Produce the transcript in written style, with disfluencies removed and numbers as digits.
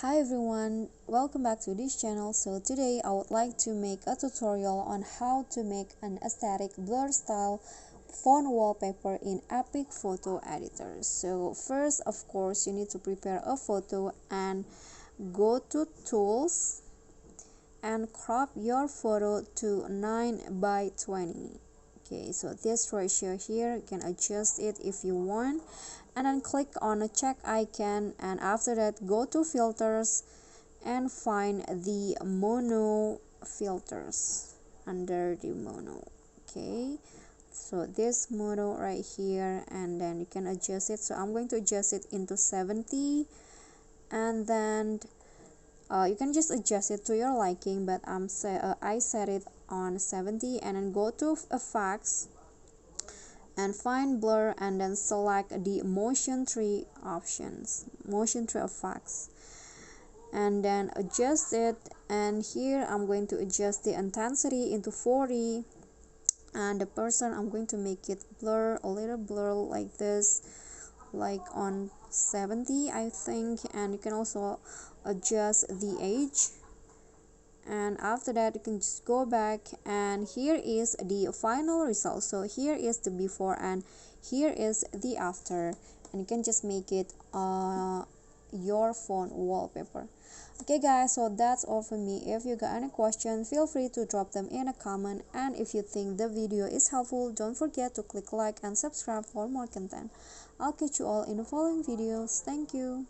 Hi everyone, welcome back to this channel. So today I would like to make a tutorial on how to make an aesthetic blur style phone wallpaper in EPIK photo editor. So first, of course, you need to prepare a photo and go to tools and crop your photo to 9:20. Okay, so this ratio here, you can adjust it if you want, and then click on a check icon, and after that go to filters and find the mono filters under the mono. Okay, so this mono right here, and then you can adjust it. So I'm going to adjust it into 70, and then you can just adjust it to your liking, but I set it on 70, and then go to effects and find blur, and then select the motion tree effects, and then adjust it. And here I'm going to adjust the intensity into 40, and the person, I'm going to make it blur, a little blur like this, like on 70 I think. And you can also adjust the age, and after that you can just go back, and here is the final result. So here is the before and here is the after, and you can just make it your phone wallpaper. Okay guys, so that's all for me. If you got any questions, feel free to drop them in a comment, and if you think the video is helpful, don't forget to click like and subscribe for more content. I'll catch you all in the following videos. Thank you.